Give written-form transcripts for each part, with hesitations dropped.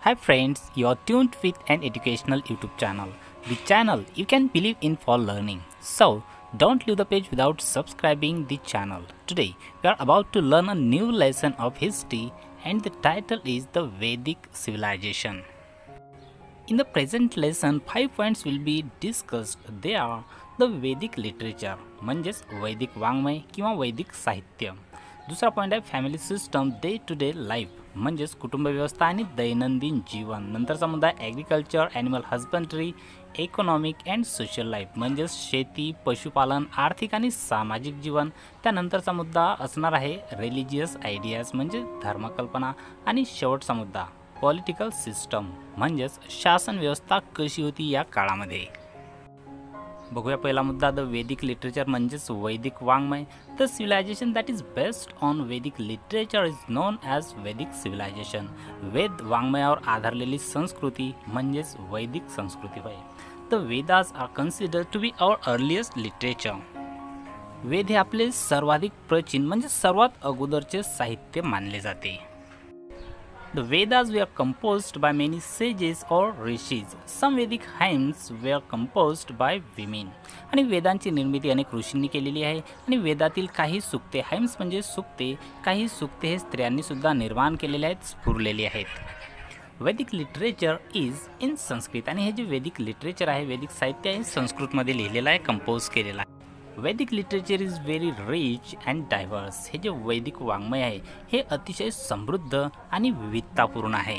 Hi friends, you are tuned with an educational YouTube channel. The channel you can believe in for learning. So, don't leave the page without subscribing the channel. Today, we are about to learn a new lesson of history and the title is the Vedic civilization. In the present lesson, 5 points will be discussed. They are the Vedic literature, म्हणजेच वैदिक वाङ्मय किंवा वैदिक साहित्य. दुसरा point आहे family system, day to day life म्हणजेच कुटुंब व्यवस्था आणि दैनंदिन जीवन. नंतरचा मुद्दा आहे agriculture, animal husbandry, economic and social life म्हणजेच शेती, पशुपालन, आर्थिक आणि सामाजिक जीवन. त्यानंतरचा मुद्दा असणार आहे रिलिजियस आयडियाज म्हणजे धर्मकल्पना. आणि शेवटचा मुद्दा पॉलिटिकल सिस्टम म्हणजेच शासन व्यवस्था कशी होती या काळामध्ये. बघूया पहिला मुद्दा, द वैदिक लिटरेचर म्हणजेच वैदिक वाङ्मय. The civilisation that is based on Vedic literature is known as Vedic civilisation. वेद वाङ्मयावर आधारलेली संस्कृती म्हणजेच वैदिक संस्कृती होय. The Vedas are considered to be our earliest literature. वेद हे आपले सर्वाधिक प्राचीन म्हणजे सर्वात अगोदरचे साहित्य मानले जाते. The Vedas were composed by many sages or rishis. Some Vedic hymns were composed by women. आणि वेदांची निर्मिती अनेक ऋषींनी केलेली आहे. आणि वेदातील काही सुक्ते, हाइम्स म्हणजे सुक्ते, काही सुक्ते हे स्त्रियांनी सुद्धा निर्माण केलेले आहेत, स्फुरलेली आहेत. वैदिक लिटरेचर इज इन संस्कृत. आणि हे जे वैदिक लिटरेचर आहे, वैदिक साहित्य आहे, संस्कृतमध्ये लिहिलेलं आहे, कंपोज केलेलं आहे. Vedic literature is very rich and diverse. हे जे वैदिक वाङ्मय आहे हे अतिशय समृद्ध आणि विविधतापूर्ण आहे.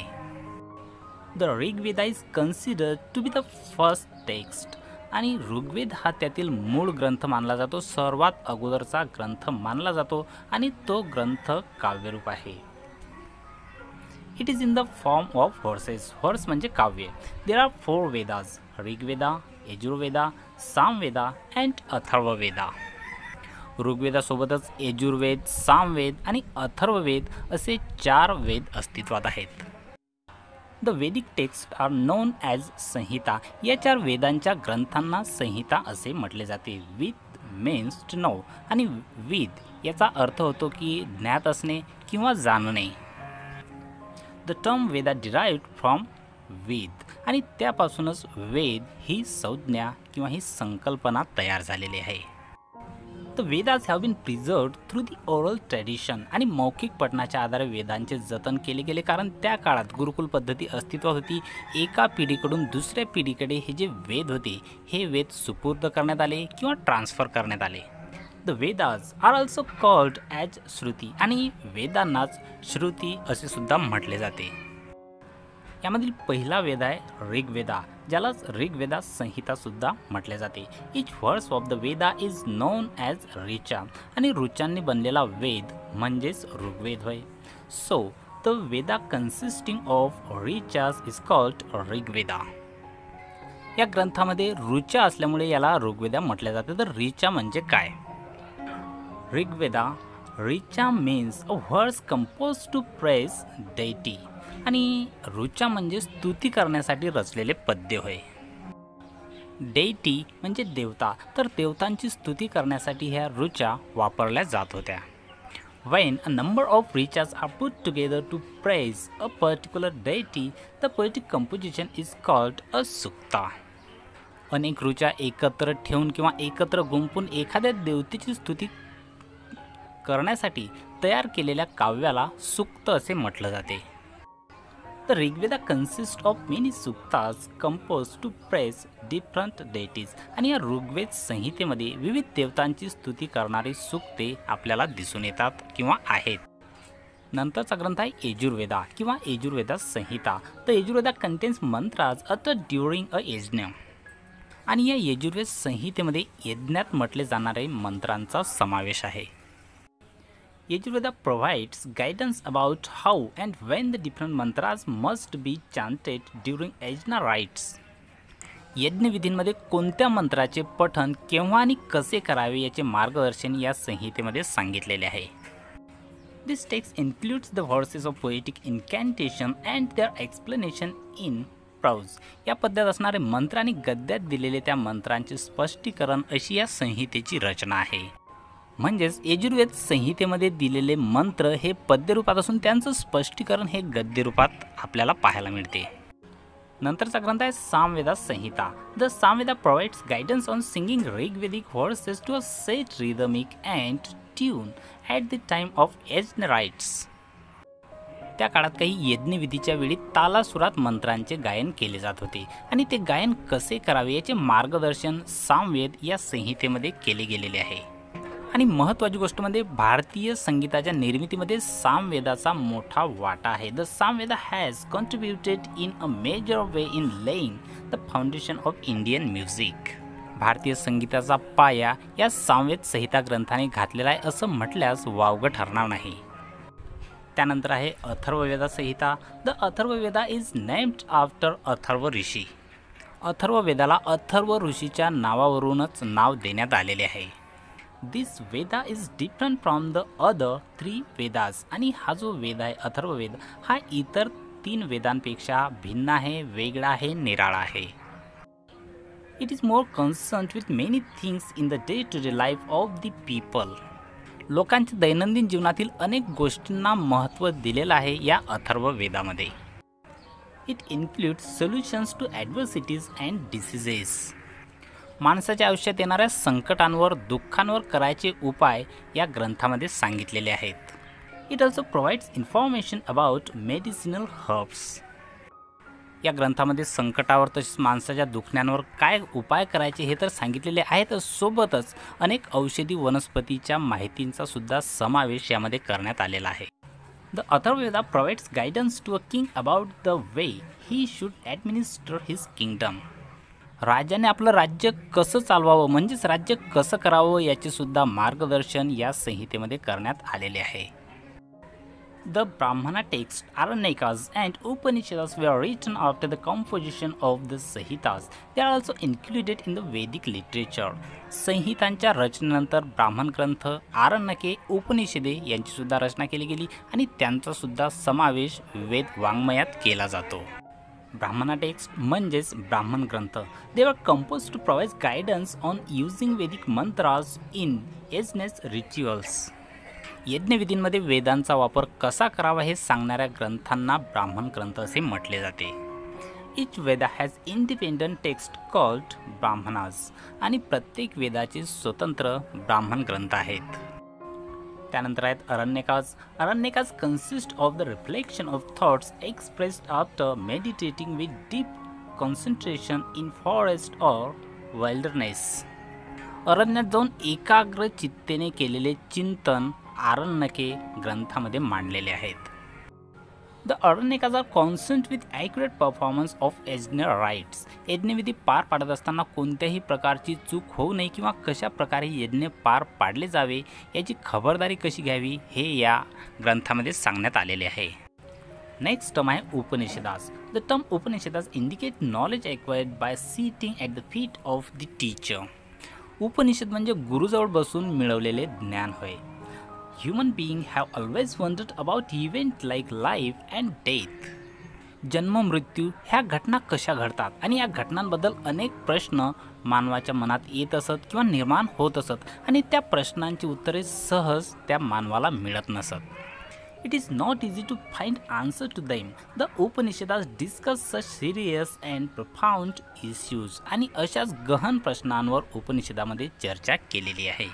The Rigveda is considered to be the first text. आणि ऋग्वेद हा त्यातील मूळ ग्रंथ मानला जातो, सर्वात अगोदरचा ग्रंथ मानला जातो आणि तो ग्रंथ काव्यरूप आहे. It is in the form of verses. Verse म्हणजे काव्य. There are 4 Vedas, Rigveda, Yajurveda, Samaveda and Atharvaveda. ऋग्वेदासोबतच यजुर्वेद, सामवेद आणि अथर्ववेद असे 4 वेद अस्तित्वात आहेत. द वैदिक टेक्स्ट आर नोन ॲज संहिता. या 4 वेदांच्या ग्रंथांना संहिता असे म्हटले जाते. Vid means to know. आणि विद याचा अर्थ होतो की ज्ञात असणे किंवा जाणणे. The term Veda derived from Ved. आणि त्यापासूनच वेद ही संज्ञा किंवा ही संकल्पना तयार झालेली आहे. The Vedas have been preserved through the oral tradition. आणि मौखिक पठणाच्या आधारे वेदांचे जतन केले गेले, कारण त्या काळात गुरुकुल पद्धती अस्तित्वात होती. एका पिढीकडून दुसऱ्या पिढीकडे हे जे वेद होते हे वेद सुपूर्द करण्यात आले किंवा ट्रान्सफर करण्यात आले. The Vedas are also called as Shruti. आणि वेदांनाच श्रुती असे सुद्धा म्हटले जाते. यामधील पहिला वेद आहे ऋग्वेदा, ज्यालाच ऋग्वेदा संहिता सुद्धा म्हटले जाते. Each verse of the Veda is known as richa. आणि ऋचांनी बनलेला वेद म्हणजेच ऋग्वेद होय. So the Veda consisting of richas is called Rigveda. या ग्रंथामध्ये ऋचा असल्यामुळे याला ऋग्वेदा म्हटले जाते. तर ऋचा म्हणजे काय? ऋग्वेदा, ऋचा मीन्स अ वर्स कंपोज टू प्रेज डेटी. आणि ऋचा म्हणजे स्तुती करण्यासाठी रचलेले पद्य होय. डेटी म्हणजे देवता, तर देवतांची स्तुती करण्यासाठी ह्या ऋचा वापरल्या जात होत्या. When a number of riches are put together to praise a particular deity, the poetic composition is called a sukta. अनेक ऋचा एकत्र ठेवून किंवा एकत्र गुंपून एखाद्या देवतेची स्तुती करण्यासाठी तयार केलेल्या काव्याला सुक्त असे म्हटले जाते. The Rigveda consist of many suktas compose to praise different deities. आणि या ऋग्वेद संहितेमध्ये विविध देवतांची स्तुती करणारी सुक्ते आपल्याला दिसून येतात किंवा आहेत. नंतरचा ग्रंथ आहे यजुर्वेदा किंवा Yajurveda Samhita. The Yajurveda contains mantras uttered during a yajna. आणि या यजुर्वेद संहितेमध्ये यज्ञात म्हटले जाणारे मंत्रांचा समावेश आहे. Yajurveda provides guidance about how and when the different mantras must be chanted during yajna rites. यज्ञविधींमध्ये कोणत्या मंत्राचे पठण केव्हा आणि कसे करावे याचे मार्गदर्शन या संहितेमध्ये सांगितलेले आहे. This text includes the verses of poetic incantation and their explanation in prose. या पद्यात असणारे मंत्र आणि गद्यात दिलेले त्या मंत्रांचे स्पष्टीकरण अशी या संहितेची रचना आहे. म्हणजेच यजुर्वेद संहितेमध्ये दिलेले मंत्र हे पद्यरूपात असून त्यांचं स्पष्टीकरण हे गद्यरूपात आपल्याला पाहायला मिळते. नंतरचा ग्रंथ आहे Samaveda Samhita. The Samaveda provides guidance on singing Rigvedic verses to a set rhythmic and tune at the time of yajna rites. त्या काळात काही यज्ञविधीच्या वेळी तालासुरात मंत्रांचे गायन केले जात होते आणि ते गायन कसे करावे याचे मार्गदर्शन सामवेद या संहितेमध्ये केले गेलेले आहे. आणि महत्त्वाची गोष्ट म्हणजे भारतीय संगीताच्या निर्मितीमध्ये सामवेदाचा मोठा वाटा आहे. The Samaveda has contributed in a major way in laying the foundation of Indian music. भारतीय संगीताचा पाया या सामवेद संहिता ग्रंथाने घातलेला आहे असं म्हटल्यास वावगं ठरणार नाही. त्यानंतर आहे Atharvaveda Samhita. The Atharvaveda is named after Atharva Rishi. अथर्ववेदाला अथर्व ऋषीच्या नावावरूनच नाव देण्यात आलेले आहे. This Veda is different from the other 3 Vedas. आणि हा जो वेद आहे अथर्ववेद हा इतर 3 वेदांपेक्षा भिन्न आहे, वेगळा आहे, निराळा आहे. It is more concerned with many things in the day to day life of the people. लोकांच्या दैनंदिन जीवनातील अनेक गोष्टींना महत्त्व दिलेलं आहे या अथर्व वेदामध्ये. It includes solutions to adversities and diseases. माणसाच्या आयुष्यात येणाऱ्या संकटांवर, दुःखांवर करायचे उपाय या ग्रंथामध्ये सांगितलेले आहेत. It also provides information about medicinal herbs. या ग्रंथामध्ये संकटावर तसेच माणसाच्या दुखण्यांवर काय उपाय करायचे हे तर सांगितलेले आहेत, सोबतच अनेक औषधी वनस्पतीच्या माहितींचा सुद्धा समावेश यामध्ये करण्यात आलेला आहे. The Atharvaveda provides guidance to a king about the way he should administer his kingdom. राजाने आपलं राज्य कसं चालवावं म्हणजेच राज्य कसं करावं याचे सुद्धा मार्गदर्शन या संहितेमध्ये करण्यात आलेले आहे. The Brahmana text, Aranyakas and Upanishads were written after the composition of the Sahitas. They are also included in the Vedic literature. संहितांच्या रचनेनंतर ब्राह्मण ग्रंथ, आरण्यके, उपनिषदे यांची सुद्धा रचना केली गेली आणि त्यांचा सुद्धा समावेश वेद वाङ्मयात केला जातो. ब्राह्मणा टेक्स्ट म्हणजेच ब्राह्मण ग्रंथ. They were compose to provide guidance on using Vedic mantras in yajnas rituals. यज्ञविधींमध्ये वेदांचा वापर कसा करावा हे सांगणाऱ्या ग्रंथांना ब्राह्मण ग्रंथ असे म्हटले जाते. Each Veda has independent text called Brahmanas. आणि प्रत्येक वेदाचे स्वतंत्र ब्राह्मण ग्रंथ आहेत. त्यानंतर आहेत Aranyakas. Aranyakas consist of the reflection of thoughts expressed after meditating with deep concentration in forest or wilderness. अरण्यात जाऊन एकाग्र चित्तेने केलेले चिंतन आरण्यके ग्रंथामध्ये मांडलेले आहेत. The Aranyakas are concerned with accurate performance of yajna rites. यज्ञविधी पार पाडत असताना कोणत्याही प्रकारची चूक होऊ नये किंवा कशा प्रकारे यज्ञ पार पाडले जावे याची खबरदारी कशी घ्यावी हे या ग्रंथामध्ये सांगण्यात आलेले आहे. नेक्स्ट टर्म आहे Upanishads. The term Upanishads indicate knowledge acquired by sitting at the feet of the teacher. उपनिषद म्हणजे गुरुजवळ बसून मिळवलेले ज्ञान होय. Human beings have always wondered about events like life and death. जन्म मृत्यू ह्या घटना कशा घडतात आणि या घटनांबद्दल अनेक प्रश्न मानवाच्या मनात येत असत किंवा निर्माण होत असत आणि त्या प्रश्नांची उत्तरे सहज त्या मानवाला मिळत नसत. It is not easy to find answer to them. The Upanishads discuss such serious and profound issues. आणि अशाच गहन प्रश्नांवर उपनिषदामध्ये चर्चा केलेली आहे.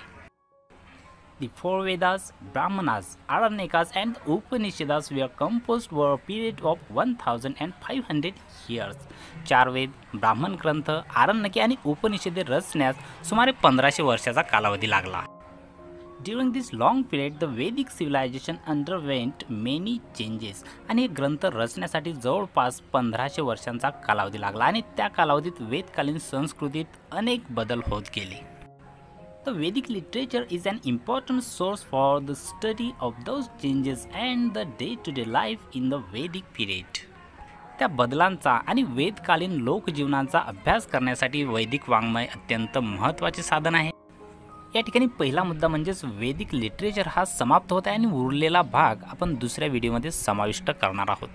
The 4 Vedas, Brahmanas, Aranyakas and Upanishads were composed over a period of 1500 years. 4 वेद, ब्राह्मण ग्रंथ, आरण्यके आणि उपनिषदे रचण्यास सुमारे 1500 वर्षाचा कालावधी लागला. During this long period, the Vedic civilization underwent many changes. आणि हे ग्रंथ रचण्यासाठी जवळपास 1500 वर्षांचा कालावधी लागला आणि त्या कालावधीत वेदकालीन संस्कृतीत अनेक बदल होत गेले. The Vedic literature is an important source for the study of those changes and the day-to-day life in the Vedic period. त्या बदलांचा आणि वेदकालीन लोकजीवनाचा अभ्यास करण्यासाठी वैदिक वाङ्मय अत्यंत महत्त्वाचे साधन आहे. या ठिकाणी पहिला मुद्दा म्हणजेच वैदिक लिटरेचर हा समाप्त होत आहे आणि उरलेला भाग आपण दुसऱ्या व्हिडिओमध्ये समाविष्ट करणार आहोत.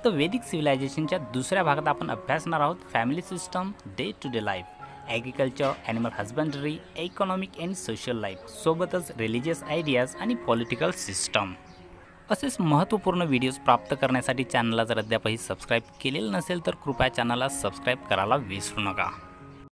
तर वैदिक सिव्हिलायझेशनच्या दुसऱ्या भागात आपण अभ्यासणार आहोत family system, day to day life. Agriculture, animal husbandry, economic and social life सोबतच रिलिजियस आयडियाज आणि पॉलिटिकल सिस्टम असेच महत्त्वपूर्ण व्हिडिओज प्राप्त करण्यासाठी चॅनलला जर अद्यापही सबस्क्राईब केलेलं नसेल तर कृपया चॅनलला सबस्क्राईब करायला विसरू नका.